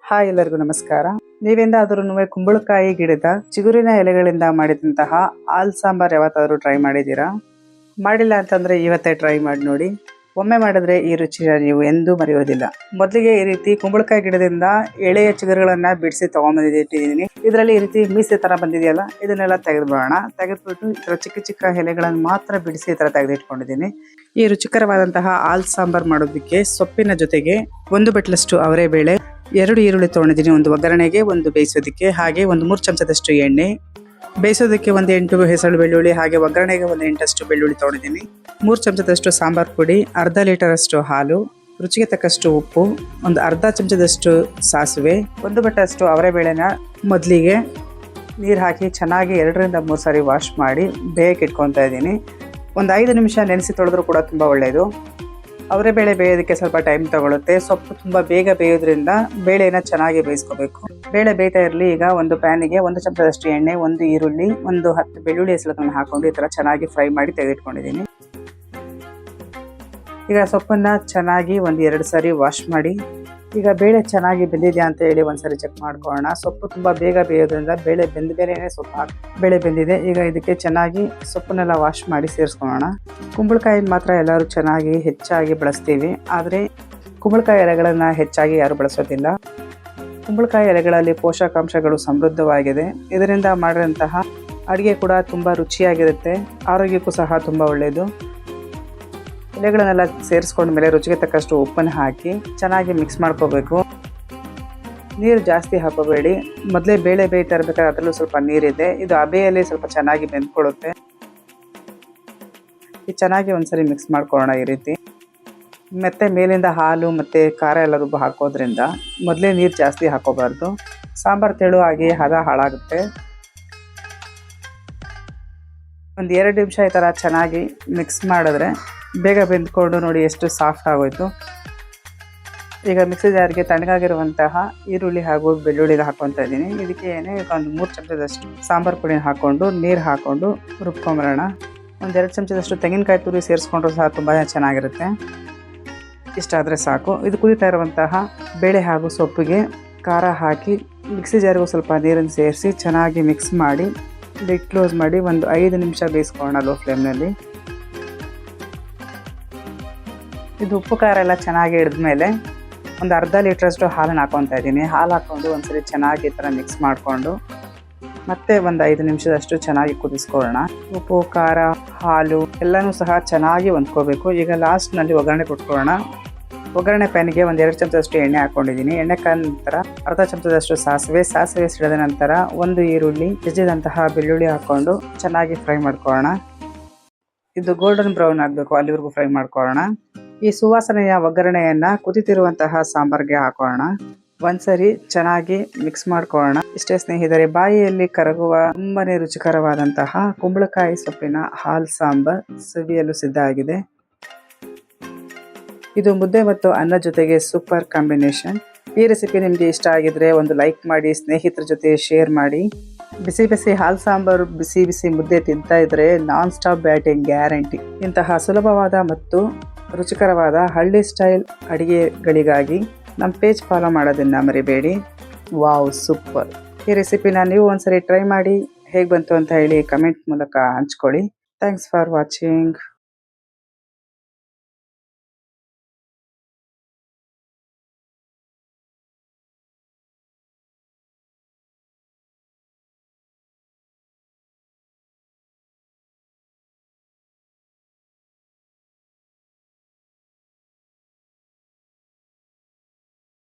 Hi, ಎಲ್ಲರಿಗೂ ನಮಸ್ಕಾರ. ನೀವೆಂದಾದರೂ ಕುಂಬಳಕಾಯಿ ಗಿಡದ ಚಿಗುರಿನ ಎಲೆಗಳಿಂದ ಮಾಡಿದಂತಹ ಹಾಲ್ ಸಾಂಬಾರ್ ಯಾವತ್ತಾದರೂ ಟ್ರೈ ಮಾಡಿದ್ದೀರಾ? ಮಾಡಿಲ್ಲ ಅಂತಂದ್ರೆ ಇವತ್ತೇ ಟ್ರೈ ಮಾಡಿ ನೋಡಿ. ಒಮ್ಮೆ ಮಾಡಿದ್ರೆ ಈ ರುಚಿನ ನೀವು ಎಂದೂ ಮರೆಯೋದಿಲ್ಲ. ಮೊದಲಿಗೆ ಈ ರೀತಿ ಕುಂಬಳಕಾಯಿ ಗಿಡದಿಂದ ಎಳೆಯ ಚಿಗುರುಗಳನ್ನ ಬಿಡಿಸಿ ತಗೊಂಡ್ಬಂದಿಟ್ಟಿದ್ದೀನಿ. ಇದರಲ್ಲಿ ಈ ರೀತಿ ಮೀಸೆ ತರ ಬಂದಿದೆಯಲ್ಲ, ಇದನ್ನೆಲ್ಲ ತೆಗೆದುಬಿಡೋಣ. ತೆಗೆದ್ಬಿಟ್ಟು ಇದರ ಚಿಕ್ಕ ಚಿಕ್ಕ ಎಲೆಗಳನ್ನು ಮಾತ್ರ ಬಿಡಿಸಿ ಈ ತರ ತೆಗೆದಿಟ್ಕೊಂಡಿದ್ದೀನಿ. ಈ ರುಚಿಕರವಾದಂತಹ ಹಾಲ್ ಸಾಂಬಾರ್ ಮಾಡೋದಕ್ಕೆ ಸೊಪ್ಪಿನ ಜೊತೆಗೆ 1 ಬಟ್ಲಷ್ಟು ಅವರೆಬೇಳೆ, 2 ಈರುಳ್ಳಿ ತೊಗೊಂಡಿದ್ದೀನಿ, ಒಂದು ಒಗ್ಗರಣೆಗೆ, ಒಂದು ಬೇಯಿಸೋದಕ್ಕೆ, ಹಾಗೆ ಒಂದು 3 ಚಮಚದಷ್ಟು ಎಣ್ಣೆ, ಬೇಯಿಸೋದಕ್ಕೆ ಒಂದು 8 ಹೆಸರು ಬೆಳ್ಳುಳ್ಳಿ, ಹಾಗೆ ಒಗ್ಗರಣೆಗೆ ಒಂದು 8 ಅಷ್ಟು ಬೆಳ್ಳುಳ್ಳಿ ತೊಗೊಂಡಿದ್ದೀನಿ, 3 ಚಮಚದಷ್ಟು ಸಾಂಬಾರ್ ಪುಡಿ, ಅರ್ಧ ಲೀಟರಷ್ಟು ಹಾಲು, ರುಚಿಗೆ ತಕ್ಕಷ್ಟು ಉಪ್ಪು, ಒಂದು ಅರ್ಧ ಚಮಚದಷ್ಟು ಸಾಸಿವೆ, 1 ಬಟ್ಟಷ್ಟು ಅವರೆಬೇಳೆನ ಮೊದಲಿಗೆ ನೀರು ಹಾಕಿ ಚೆನ್ನಾಗಿ 2 ರಿಂದ 3 ಸಾರಿ ವಾಶ್ ಮಾಡಿ ಬೇಯಕ್ಕೆ ಇಟ್ಕೊತಾ ಇದ್ದೀನಿ. ಒಂದು 5 ನಿಮಿಷ ನೆನೆಸಿ ತೊಳೆದ್ರೂ ಕೂಡ ತುಂಬ ಒಳ್ಳೆಯದು. ಅವರೆಬೇಳೆ ಬೇಯೋದಕ್ಕೆ ಸ್ವಲ್ಪ ಟೈಮ್ ತಗೊಳುತ್ತೆ. ಸೊಪ್ಪು ತುಂಬ ಬೇಗ ಬೇಯೋದ್ರಿಂದ ಬೇಳೆನ ಚೆನ್ನಾಗಿ ಬೇಯಿಸ್ಕೋಬೇಕು. ಬೇಳೆ ಬೇಯ್ತಾ ಇರಲಿ. ಈಗ ಒಂದು ಪ್ಯಾನಿಗೆ 1 ಚಮಚದಷ್ಟು ಎಣ್ಣೆ, 1 ಈರುಳ್ಳಿ, ಒಂದು 10 ಬೆಳ್ಳುಳ್ಳಿ ಹೆಸರನ್ನು ಹಾಕೊಂಡು ಈ ಥರ ಚೆನ್ನಾಗಿ ಫ್ರೈ ಮಾಡಿ ತೆಗೆದಿಟ್ಕೊಂಡಿದ್ದೀನಿ. ಈಗ ಸೊಪ್ಪನ್ನು ಚೆನ್ನಾಗಿ 1-2 ಸಾರಿ ವಾಶ್ ಮಾಡಿ, ಈಗ ಬೇಳೆ ಚೆನ್ನಾಗಿ ಬೆಂದಿದೆಯಾ ಅಂತ ಹೇಳಿ ಒಂದ್ಸರಿ ಚೆಕ್ ಮಾಡ್ಕೊಳ್ಳೋಣ. ಸೊಪ್ಪು ತುಂಬ ಬೇಗ ಬೇಯೋದ್ರಿಂದ ಬೇಳೆ ಬೆಂದ ಬೇರೆಯೇ ಸೊಪ್ಪು ಬೇಳೆ ಬೆಂದಿದೆ. ಈಗ ಇದಕ್ಕೆ ಚೆನ್ನಾಗಿ ಸೊಪ್ಪನ್ನೆಲ್ಲ ವಾಶ್ ಮಾಡಿ ಸೇರಿಸ್ಕೊಳ್ಳೋಣ. ಕುಂಬಳಕಾಯಿ ಮಾತ್ರ ಎಲ್ಲರೂ ಚೆನ್ನಾಗಿ ಹೆಚ್ಚಾಗಿ ಬಳಸ್ತೀವಿ, ಆದರೆ ಕುಂಬಳಕಾಯಿ ಎಲೆಗಳನ್ನು ಹೆಚ್ಚಾಗಿ ಯಾರು ಬಳಸೋದಿಲ್ಲ. ಕುಂಬಳಕಾಯಿ ಎಲೆಗಳಲ್ಲಿ ಪೋಷಕಾಂಶಗಳು ಸಮೃದ್ಧವಾಗಿದೆ. ಇದರಿಂದ ಮಾಡಿದಂತಹ ಅಡುಗೆ ಕೂಡ ತುಂಬ ರುಚಿಯಾಗಿರುತ್ತೆ, ಆರೋಗ್ಯಕ್ಕೂ ಸಹ ತುಂಬ ಒಳ್ಳೆಯದು. ಎಲೆಗಳನ್ನೆಲ್ಲ ಸೇರಿಸ್ಕೊಂಡ ಮೇಲೆ ರುಚಿಗೆ ತಕ್ಕಷ್ಟು ಉಪ್ಪನ್ನು ಹಾಕಿ ಚೆನ್ನಾಗಿ ಮಿಕ್ಸ್ ಮಾಡ್ಕೋಬೇಕು. ನೀರು ಜಾಸ್ತಿ ಹಾಕೋಬೇಡಿ. ಮೊದಲೇ ಬೇಳೆ ಬೇಯ್ತಾ ಇರಬೇಕಾದ್ರೆ ಅದರಲ್ಲೂ ಸ್ವಲ್ಪ ನೀರಿದೆ. ಇದು ಹಬೆಯಲ್ಲಿ ಸ್ವಲ್ಪ ಚೆನ್ನಾಗಿ ಬೆಂದ್ಕೊಳ್ಳುತ್ತೆ. ಇದು ಚೆನ್ನಾಗಿ ಒಂದ್ಸರಿ ಮಿಕ್ಸ್ ಮಾಡ್ಕೊಳ್ಳೋಣ ಈ ರೀತಿ. ಮತ್ತೆ ಮೇಲಿಂದ ಹಾಲು ಮತ್ತು ಖಾರ ಎಲ್ಲ ರುಬ್ಬ ಹಾಕೋದ್ರಿಂದ ಮೊದಲೇ ನೀರು ಜಾಸ್ತಿ ಹಾಕೋಬಾರ್ದು. ಸಾಂಬಾರು ತೆಳು ಆಗಿ ಹದ ಹಾಳಾಗುತ್ತೆ. ಒಂದು 2 ನಿಮಿಷ ಈ ಥರ ಚೆನ್ನಾಗಿ ಮಿಕ್ಸ್ ಮಾಡಿದ್ರೆ ಬೇಗ ಬೆಂದ್ಕೊಂಡು ನೋಡಿ ಎಷ್ಟು ಸಾಫ್ಟ್ ಆಗೋಯ್ತು. ಈಗ ಮಿಕ್ಸಿ ಜಾರಿಗೆ ತಣ್ಣಗಾಗಿರುವಂತಹ ಈರುಳ್ಳಿ ಹಾಗೂ ಬೆಳ್ಳುಳ್ಳಿಗೆ ಹಾಕ್ಕೊತಾ ಇದ್ದೀನಿ. ಇದಕ್ಕೆ ಒಂದು 3 ಚಮಚದಷ್ಟು ಸಾಂಬಾರು ಪುಡಿನ ಹಾಕ್ಕೊಂಡು ನೀರು ಹಾಕ್ಕೊಂಡು ರುಬ್ಕೊಂಬರೋಣ. ಒಂದು 2 ಚಮಚದಷ್ಟು ತೆಂಗಿನಕಾಯಿ ತುರಿ ಸೇರಿಸ್ಕೊಂಡ್ರು ಸಹ ತುಂಬಾ ಚೆನ್ನಾಗಿರುತ್ತೆ. ಇಷ್ಟಾದರೆ ಸಾಕು. ಇದು ಕುದೀತಾ ಇರುವಂತಹ ಬೇಳೆ ಹಾಗೂ ಸೊಪ್ಪಿಗೆ ಖಾರ ಹಾಕಿ ಮಿಕ್ಸಿ ಜಾರಿಗೂ ಸ್ವಲ್ಪ ನೀರನ್ನು ಸೇರಿಸಿ ಚೆನ್ನಾಗಿ ಮಿಕ್ಸ್ ಮಾಡಿ ಲಿಡ್ ಕ್ಲೋಸ್ ಮಾಡಿ ಒಂದು 5 ನಿಮಿಷ ಬೇಯಿಸ್ಕೊಳ್ಳೋಣ ಲೋ ಫ್ಲೇಮ್ನಲ್ಲಿ. ಇದು ಉಪ್ಪು ಖಾರ ಎಲ್ಲ ಚೆನ್ನಾಗಿ ಹಿಡಿದ್ಮೇಲೆ ಒಂದು ಅರ್ಧ ಲೀಟ್ರಷ್ಟು ಹಾಲನ್ನು ಹಾಕ್ಕೊತಾ ಇದ್ದೀನಿ. ಹಾಲು ಹಾಕ್ಕೊಂಡು ಒಂದ್ಸರಿ ಚೆನ್ನಾಗಿ ಈ ಥರ ಮಿಕ್ಸ್ ಮಾಡಿಕೊಂಡು ಮತ್ತೆ ಒಂದು 5 ನಿಮಿಷದಷ್ಟು ಚೆನ್ನಾಗಿ ಕುದಿಸ್ಕೊಳ್ಳೋಣ. ಉಪ್ಪು ಖಾರ ಹಾಲು ಎಲ್ಲನೂ ಸಹ ಚೆನ್ನಾಗಿ ಹೊಂದ್ಕೋಬೇಕು. ಈಗ ಲಾಸ್ಟ್ನಲ್ಲಿ ಒಗ್ಗರಣೆ ಕೊಟ್ಕೊಳ್ಳೋಣ. ಒಗ್ಗರಣೆ ಪ್ಯಾನಿಗೆ ಒಂದು 2 ಚಮಚದಷ್ಟು ಎಣ್ಣೆ ಹಾಕ್ಕೊಂಡಿದ್ದೀನಿ. ಎಣ್ಣೆ ಕಾದ ನಂತರ ಅರ್ಧ ಚಮಚದಷ್ಟು ಸಾಸಿವೆ ಸಿಡಿದ ನಂತರ 1 ಈರುಳ್ಳಿ, ಜಜ್ಜಿದಂತಹ ಬೆಳ್ಳುಳ್ಳಿ ಹಾಕ್ಕೊಂಡು ಚೆನ್ನಾಗಿ ಫ್ರೈ ಮಾಡ್ಕೊಳ್ಳೋಣ. ಇದು ಗೋಲ್ಡನ್ ಬ್ರೌನ್ ಆಗಬೇಕು, ಅಲ್ಲಿವರೆಗೂ ಫ್ರೈ ಮಾಡ್ಕೊಳ್ಳೋಣ. ಈ ಸುವಾಸನೆಯ ಒಗ್ಗರಣೆಯನ್ನು ಕುದಿತಿರುವಂತಹ ಸಾಂಬಾರ್ಗೆ ಹಾಕೋಣ. ಒಂದ್ಸರಿ ಚೆನ್ನಾಗಿ ಮಿಕ್ಸ್ ಮಾಡ್ಕೊಳ್ಳೋಣ. ಇಷ್ಟೇ ಸ್ನೇಹಿತರೆ, ಬಾಯಿಯಲ್ಲಿ ಕರಗುವ ತುಂಬಾನೇ ರುಚಿಕರವಾದಂತಹ ಕುಂಬಳಕಾಯಿ ಸೊಪ್ಪಿನ ಹಾಲ್ ಸಾಂಬಾರ್ ಸವಿಯಲು ಸಿದ್ಧ ಆಗಿದೆ. ಇದು ಮುದ್ದೆ ಮತ್ತು ಅನ್ನ ಜೊತೆಗೆ ಸೂಪರ್ ಕಾಂಬಿನೇಷನ್. ಈ ರೆಸಿಪಿ ನಿಮಗೆ ಇಷ್ಟ ಆಗಿದ್ರೆ ಒಂದು ಲೈಕ್ ಮಾಡಿ, ಸ್ನೇಹಿತರ ಜೊತೆ ಶೇರ್ ಮಾಡಿ. ಬಿಸಿ ಬಿಸಿ ಹಾಲ್ ಸಾಂಬಾರು ಬಿಸಿ ಬಿಸಿ ಮುದ್ದೆ ತಿಂತಾ ಇದ್ರೆ ನಾನ್ ಸ್ಟಾಪ್ ಬ್ಯಾಟಿಂಗ್ ಗ್ಯಾರಂಟಿ. ಇಂತಹ ಸುಲಭವಾದ ಮತ್ತು ರುಚಿಕರವಾದ ಹಳ್ಳಿ ಸ್ಟೈಲ್ ಅಡಿಗೆಗಳಿಗಾಗಿ ನಮ್ಮ ಪೇಜ್ ಫಾಲೋ ಮಾಡೋದನ್ನು ಮರಿಬೇಡಿ. Wow, super! ಈ ರೆಸಿಪಿನ ನೀವು ಒಂದ್ಸರಿ ಟ್ರೈ ಮಾಡಿ ಹೇಗೆ ಬಂತು ಅಂತ ಹೇಳಿ ಕಮೆಂಟ್ ಮೂಲಕ ಹಂಚ್ಕೊಳ್ಳಿ. Thanks for watching.